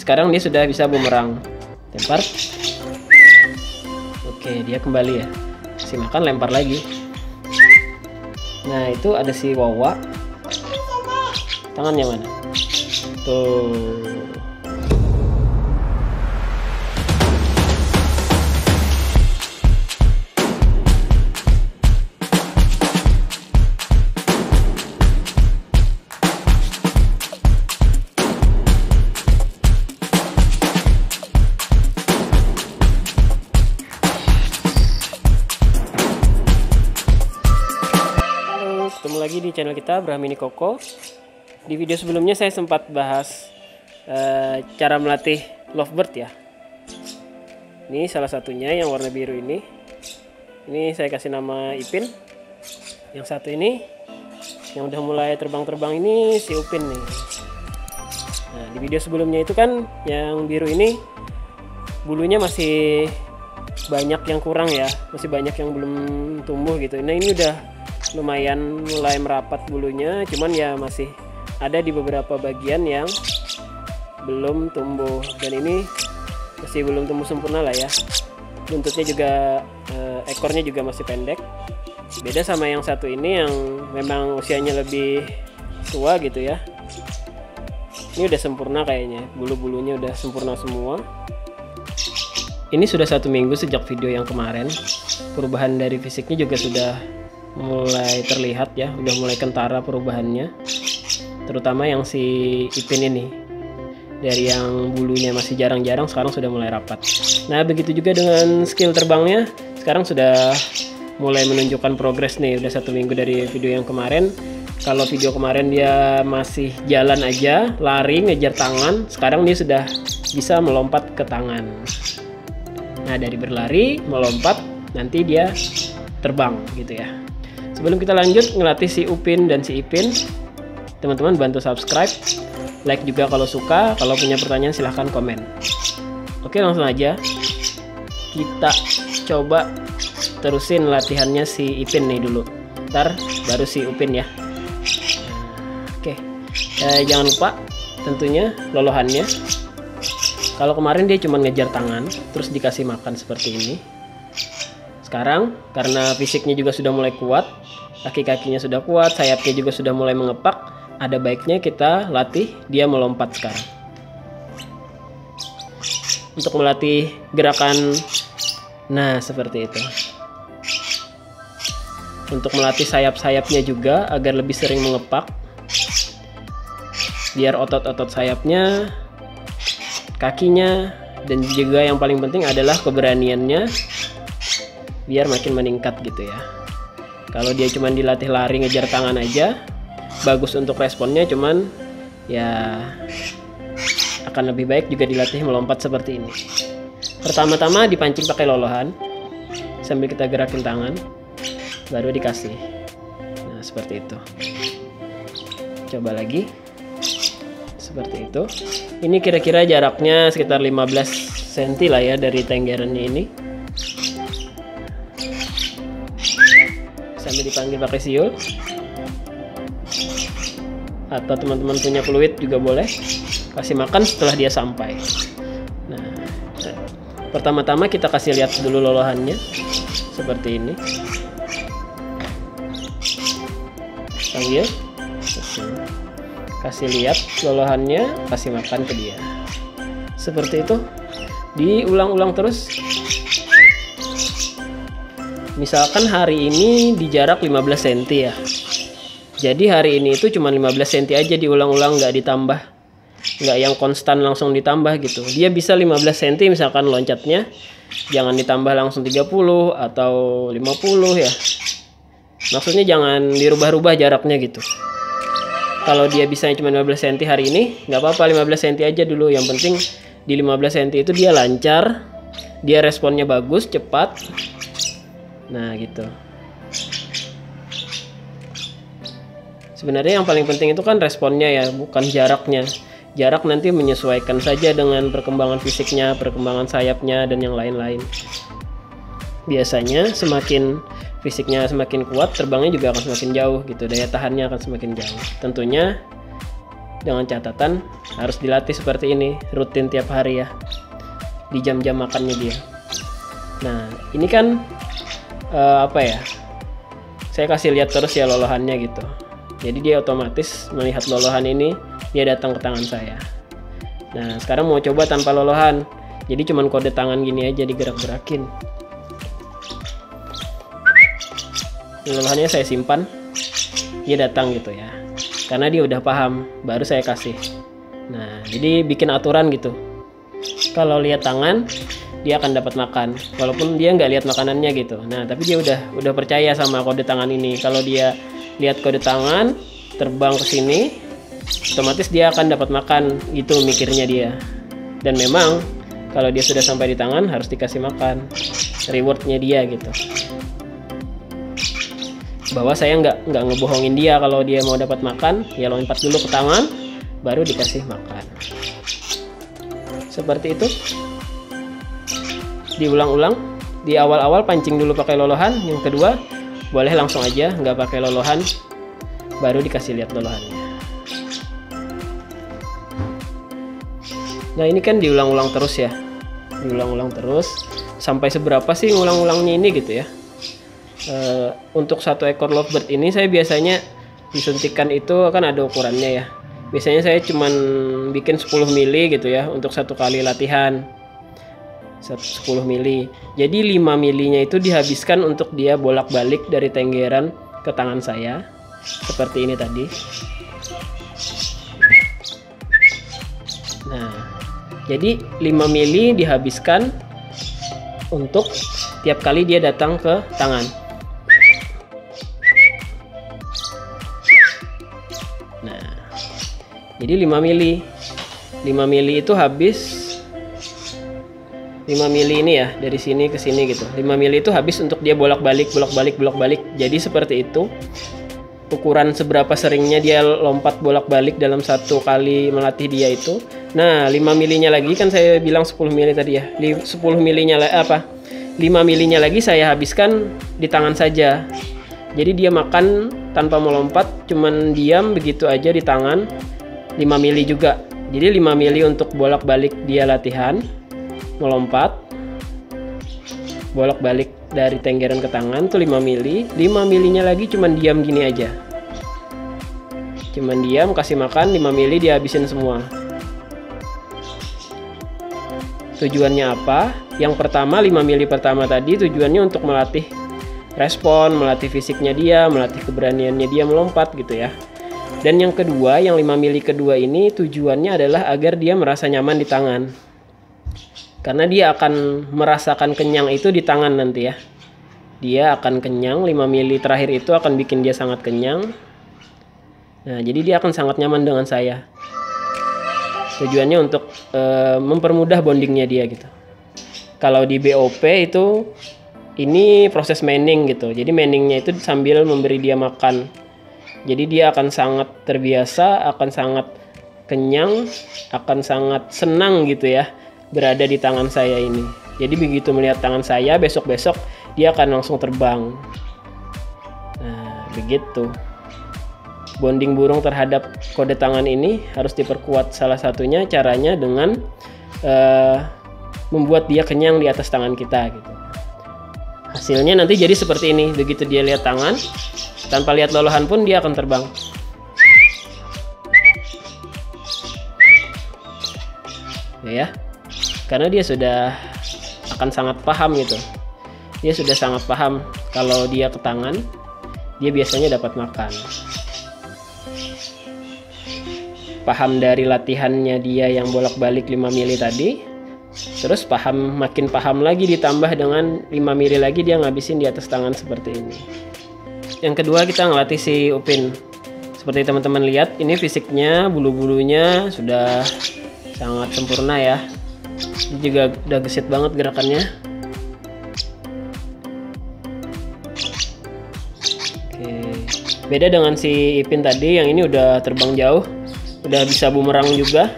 Sekarang dia sudah bisa bumerang. Lempar. Oke, dia kembali ya. Kasih makan, lempar lagi. Nah, itu ada si Wawa. Tangannya mana? Tuh. Ketemu lagi di channel kita Brahmini Koko. Di video sebelumnya saya sempat bahas cara melatih lovebird ya. Ini salah satunya yang warna biru ini. Ini saya kasih nama Ipin. Yang satu ini yang udah mulai terbang-terbang ini si Upin nih. Nah, di video sebelumnya itu kan yang biru ini bulunya masih banyak yang kurang ya, masih banyak yang belum tumbuh gitu. Nah, ini udah lumayan mulai merapat bulunya, cuman ya masih ada di beberapa bagian yang belum tumbuh, dan ini masih belum tumbuh sempurna lah ya. Buntutnya juga ekornya juga masih pendek, beda sama yang satu ini yang memang usianya lebih tua gitu ya. Ini udah sempurna kayaknya, bulu-bulunya udah sempurna semua. Ini sudah 1 minggu sejak video yang kemarin. Perubahan dari fisiknya juga sudah mulai terlihat ya, udah mulai kentara perubahannya, terutama yang si Ipin ini. Dari yang bulunya masih jarang-jarang, sekarang sudah mulai rapat. Nah, begitu juga dengan skill terbangnya, sekarang sudah mulai menunjukkan progres nih. Udah 1 minggu dari video yang kemarin. Kalau video kemarin dia masih jalan aja, lari ngejar tangan, sekarang dia sudah bisa melompat ke tangan. Nah, dari berlari melompat, nanti dia terbang gitu ya. Sebelum kita lanjut ngelatih si Upin dan si Ipin, teman-teman bantu subscribe, like juga kalau suka. Kalau punya pertanyaan silahkan komen. Oke, langsung aja kita coba terusin latihannya si Ipin nih dulu, ntar baru si Upin ya. Oke, jangan lupa tentunya lolohannya. Kalau kemarin dia cuma ngejar tangan terus dikasih makan seperti ini. Sekarang karena fisiknya juga sudah mulai kuat, kaki-kakinya sudah kuat, sayapnya juga sudah mulai mengepak, ada baiknya kita latih dia melompat sekarang. Untuk melatih gerakan, nah seperti itu. Untuk melatih sayap-sayapnya juga agar lebih sering mengepak, biar otot-otot sayapnya, kakinya, dan juga yang paling penting adalah keberaniannya biar makin meningkat gitu ya. Kalau dia cuma dilatih lari ngejar tangan aja, bagus untuk responnya, cuman ya akan lebih baik juga dilatih melompat seperti ini. Pertama-tama dipancing pakai lolohan sambil kita gerakin tangan, baru dikasih. Nah, seperti itu. Coba lagi. Seperti itu. Ini kira-kira jaraknya sekitar 15 cm lah ya dari tenggerannya ini. Sambil dipanggil pakai siul, atau teman-teman punya peluit juga boleh. Kasih makan setelah dia sampai. Nah, pertama-tama kita kasih lihat dulu lolohannya seperti ini. Panggil, kasih lihat lolohannya, kasih makan ke dia. Seperti itu, diulang-ulang terus. Misalkan hari ini di jarak 15 cm ya, jadi hari ini itu cuma 15 cm aja, diulang-ulang, nggak ditambah, nggak yang konstan langsung ditambah gitu. Dia bisa 15 cm misalkan loncatnya, jangan ditambah langsung 30 atau 50 ya. Maksudnya jangan dirubah-rubah jaraknya gitu. Kalau dia bisa cuma 15 cm hari ini, nggak apa-apa, 15 cm aja dulu. Yang penting di 15 cm itu dia lancar, dia responnya bagus, cepat. Nah gitu. Sebenarnya yang paling penting itu kan responnya ya, bukan jaraknya. Jarak nanti menyesuaikan saja dengan perkembangan fisiknya, perkembangan sayapnya, dan yang lain-lain. Biasanya semakin fisiknya semakin kuat, terbangnya juga akan semakin jauh gitu, daya tahannya akan semakin jauh. Tentunya dengan catatan harus dilatih seperti ini rutin tiap hari ya, di jam-jam makannya dia. Nah ini kan apa ya, saya kasih lihat terus ya lolohannya gitu, jadi dia otomatis melihat lolohan ini, dia datang ke tangan saya. Nah sekarang mau coba tanpa lolohan, jadi cuman kode tangan gini aja digerak-gerakin. Lolohannya saya simpan, dia datang gitu ya, karena dia udah paham, baru saya kasih. Nah jadi bikin aturan gitu, kalau lihat tangan dia akan dapat makan, walaupun dia nggak lihat makanannya gitu. Nah tapi dia udah percaya sama kode tangan ini. Kalau dia lihat kode tangan terbang ke sini, otomatis dia akan dapat makan gitu mikirnya dia. Dan memang kalau dia sudah sampai di tangan harus dikasih makan, rewardnya dia gitu, bahwa saya nggak ngebohongin dia. Kalau dia mau dapat makan ya lompat dulu ke tangan baru dikasih makan. Seperti itu, diulang-ulang. Di awal-awal pancing dulu pakai lolohan, yang kedua boleh langsung aja nggak pakai lolohan, baru dikasih lihat lolohannya. Nah ini kan diulang-ulang terus ya, diulang-ulang terus sampai seberapa sih ngulang-ulangnya ini gitu ya. Untuk satu ekor lovebird ini saya biasanya disuntikan itu kan ada ukurannya ya. Biasanya saya cuman bikin 10 mili gitu ya untuk satu kali latihan, 10 mili. Jadi 5 milinya itu dihabiskan untuk dia bolak-balik dari tenggeran ke tangan saya seperti ini tadi. Nah jadi 5 mili dihabiskan untuk tiap kali dia datang ke tangan. Nah, jadi 5 mili. 5 mili itu habis 5 mili ini ya, dari sini ke sini gitu. 5 mili itu habis untuk dia bolak-balik. Jadi seperti itu. Ukuran seberapa seringnya dia lompat bolak-balik dalam satu kali melatih dia itu. Nah, 5 milinya lagi kan saya bilang 10 mili tadi ya. 10 milinya 5 milinya lagi saya habiskan di tangan saja. Jadi dia makan tanpa melompat, cuman diam begitu aja di tangan. 5 mili juga. Jadi 5 mili untuk bolak-balik dia latihan, melompat, bolak-balik dari tenggeran ke tangan tuh 5 mili. 5 milinya lagi cuman diam gini aja. Cuman diam, kasih makan, 5 mili dihabisin semua. Tujuannya apa? Yang pertama 5 mili pertama tadi tujuannya untuk melatih respon, melatih fisiknya dia, melatih keberaniannya dia melompat gitu ya. Dan yang kedua, yang 5 mili kedua ini tujuannya adalah agar dia merasa nyaman di tangan. Karena dia akan merasakan kenyang itu di tangan nanti ya. Dia akan kenyang, 5 mili terakhir itu akan bikin dia sangat kenyang. Nah, jadi dia akan sangat nyaman dengan saya. Tujuannya untuk mempermudah bondingnya dia gitu. Kalau di BOP itu ini proses manning gitu. Jadi manningnya itu sambil memberi dia makan. Jadi dia akan sangat terbiasa, akan sangat kenyang, akan sangat senang gitu ya berada di tangan saya ini. Jadi begitu melihat tangan saya, besok-besok dia akan langsung terbang. Nah, begitu. Bonding burung terhadap kode tangan ini harus diperkuat. Salah satunya caranya dengan membuat dia kenyang di atas tangan kita gitu. Hasilnya nanti jadi seperti ini. Begitu dia lihat tangan, tanpa lihat lolohan pun dia akan terbang. Ya, karena dia sudah akan sangat paham gitu. Dia sudah sangat paham kalau dia ke tangan, dia biasanya dapat makan. Paham dari latihannya dia yang bolak-balik 5 mili tadi. Terus makin paham lagi ditambah dengan 5 mili lagi dia ngabisin di atas tangan seperti ini. Yang kedua kita ngelatih si Upin. Seperti teman-teman lihat, ini fisiknya, bulu-bulunya sudah sangat sempurna ya. Ini juga udah gesit banget gerakannya. Oke. Beda dengan si Ipin tadi, yang ini udah terbang jauh, udah bisa bumerang juga.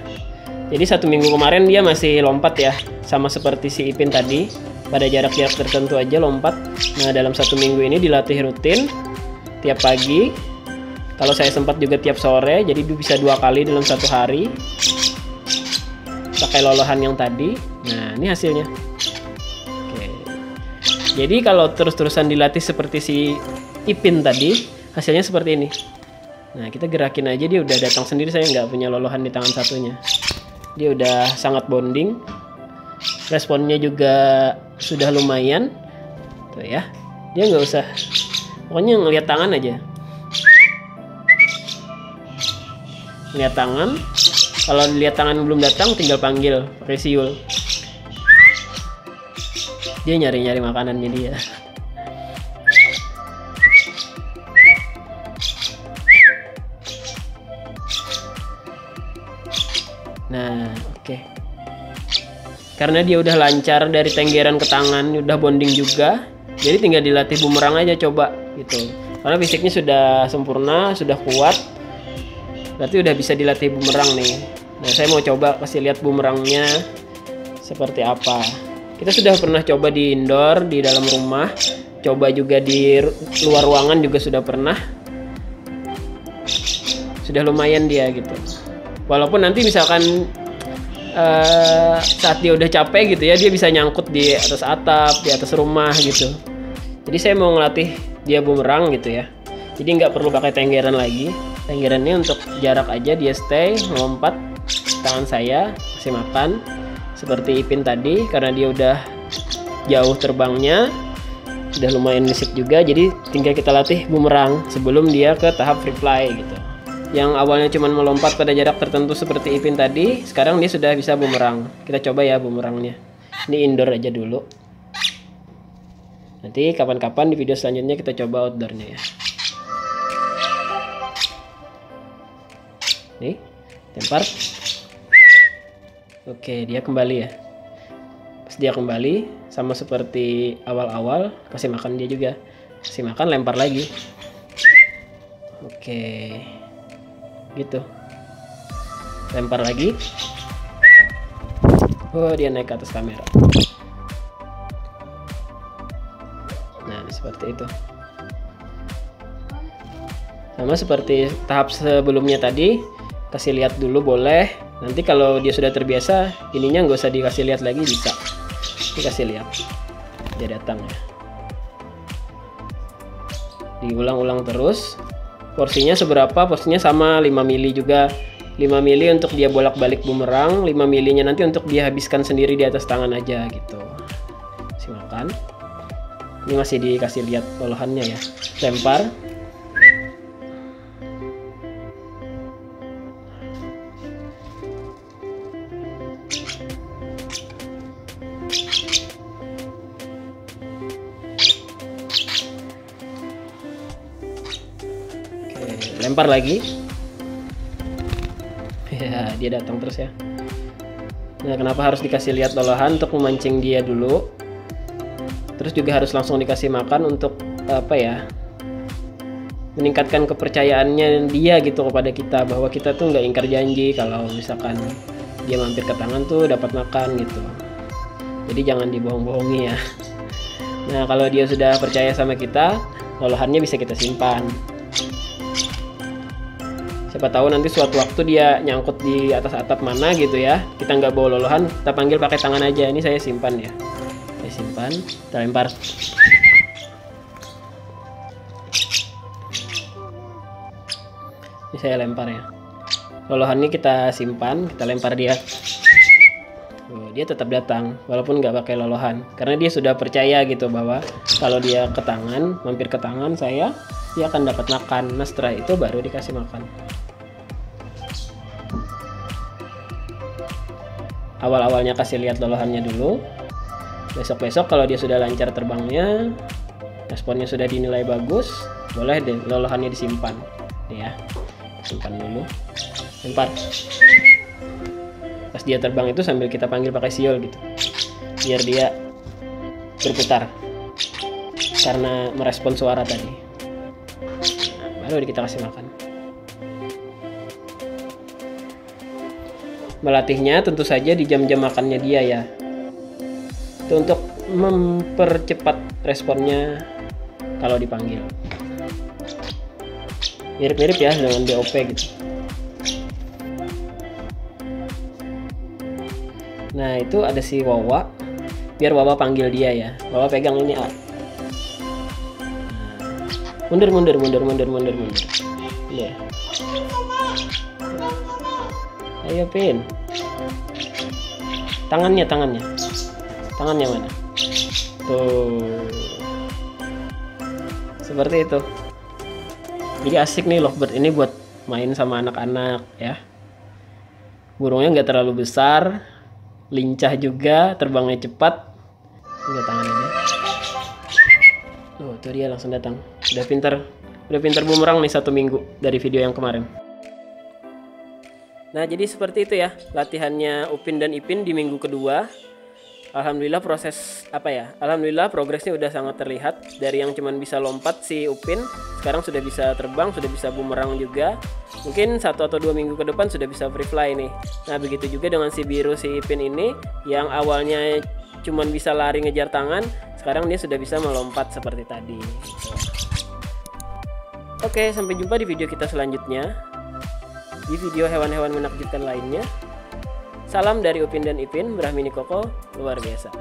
Jadi 1 minggu kemarin dia masih lompat ya, sama seperti si Ipin tadi, pada jarak-jarak tertentu aja lompat. Nah dalam 1 minggu ini dilatih rutin, tiap pagi Kalau saya sempat juga tiap sore, jadi bisa 2 kali dalam 1 hari pakai lolohan yang tadi. Nah, ini hasilnya. Oke. Jadi kalau terus-terusan dilatih seperti si Ipin tadi, hasilnya seperti ini. Nah, kita gerakin aja, dia udah datang sendiri. Saya nggak punya lolohan di tangan satunya. Dia udah sangat bonding. Responnya juga sudah lumayan. Tuh ya. Dia nggak usah, pokoknya ngelihat tangan aja. Lihat tangan. Kalau lihat tangan belum datang, tinggal panggil pakai siul. Dia nyari-nyari makanannya dia. Nah, oke. Karena dia udah lancar dari tenggeran ke tangan, udah bonding juga. Jadi tinggal dilatih bumerang aja coba gitu. Karena fisiknya sudah sempurna, sudah kuat. Berarti udah bisa dilatih bumerang nih. Nah, saya mau coba kasih lihat bumerangnya seperti apa. Kita sudah pernah coba di indoor, di dalam rumah. Coba juga di luar ruangan juga sudah pernah. Sudah lumayan dia gitu. Walaupun nanti misalkan saat dia udah capek gitu ya, dia bisa nyangkut di atas atap, di atas rumah gitu. Jadi saya mau ngelatih dia bumerang gitu ya. Jadi nggak perlu pakai tenggeran lagi. Tenggerannya untuk jarak aja, dia stay, melompat tangan saya, kasih makan seperti Ipin tadi. Karena dia udah jauh terbangnya, udah lumayan gesit juga. Jadi tinggal kita latih bumerang sebelum dia ke tahap free fly gitu. Yang awalnya cuma melompat pada jarak tertentu seperti Ipin tadi, sekarang dia sudah bisa bumerang. Kita coba ya bumerangnya. Ini indoor aja dulu. Nanti kapan-kapan di video selanjutnya kita coba outdoornya ya. Nih, lempar. Oke, dia kembali ya. Pas dia kembali, sama seperti awal-awal, kasih makan dia juga. Kasih makan, lempar lagi. Oke, gitu. Lempar lagi. Oh, dia naik ke atas kamera. Nah, seperti itu. Sama seperti tahap sebelumnya tadi. Kasih lihat dulu boleh. Nanti kalau dia sudah terbiasa, ininya nggak usah dikasih lihat lagi, bisa dikasih lihat. Dia datang ya. Diulang-ulang terus. Porsinya seberapa? Porsinya sama 5 mili juga. 5 mili untuk dia bolak-balik bumerang. 5 milinya nanti untuk dia habiskan sendiri di atas tangan aja gitu. Kasih makan. Ini masih dikasih lihat lolohannya ya. Lempar. Lempar lagi. Ya, dia datang terus ya. Nah, kenapa harus dikasih lihat lolohan? Untuk memancing dia dulu. Terus juga harus langsung dikasih makan untuk apa ya? Meningkatkan kepercayaannya dia gitu kepada kita, bahwa kita tuh nggak ingkar janji kalau misalkan dia mampir ke tangan tuh dapat makan gitu. Jadi jangan dibohong-bohongi ya. Nah, kalau dia sudah percaya sama kita, lolohannya bisa kita simpan. Siapa tahu nanti suatu waktu dia nyangkut di atas atap mana gitu ya, kita nggak bawa lolohan, kita panggil pakai tangan aja. Ini saya simpan ya, saya simpan, kita lempar. Ini saya lempar ya, lolohannya kita simpan, kita lempar dia. Dia tetap datang walaupun nggak pakai lolohan, karena dia sudah percaya gitu bahwa kalau dia ke tangan, mampir ke tangan saya, dia akan dapat makan. Nah, setelah itu baru dikasih makan. Awal-awalnya kasih lihat lolohannya dulu. Besok-besok kalau dia sudah lancar terbangnya, responnya sudah dinilai bagus, boleh deh lolohannya disimpan. Nih ya, simpan dulu. Lempar. Pas dia terbang itu sambil kita panggil pakai siul gitu, biar dia berputar karena merespon suara tadi. Nah, baru kita kasih makan. Melatihnya tentu saja di jam-jam makannya dia ya. Itu untuk mempercepat responnya kalau dipanggil. mirip-mirip ya dengan BOP gitu. Nah itu ada si Wawa, biar Wawa panggil dia ya. Wawa pegang ini A. Mundur. Ya. Ayo Pin. Tangannya mana? Tuh. Seperti itu. Jadi asik nih lovebird ini buat main sama anak-anak ya. Burungnya nggak terlalu besar, lincah juga, terbangnya cepat. Lihat tangannya dia. Oh, tuh dia langsung datang. Udah pintar bumerang nih 1 minggu dari video yang kemarin. Nah, jadi seperti itu ya latihannya Upin dan Ipin di minggu kedua. Alhamdulillah Alhamdulillah progresnya udah sangat terlihat. Dari yang cuman bisa lompat si Upin, sekarang sudah bisa terbang, sudah bisa bumerang juga. Mungkin 1 atau 2 minggu ke depan sudah bisa free fly nih. Nah, begitu juga dengan si biru si Ipin ini yang awalnya cuman bisa lari ngejar tangan, sekarang dia sudah bisa melompat seperti tadi. Oke, sampai jumpa di video kita selanjutnya. Di video hewan-hewan menakjubkan lainnya. Salam dari Upin dan Ipin, Brahmini Koko, luar biasa.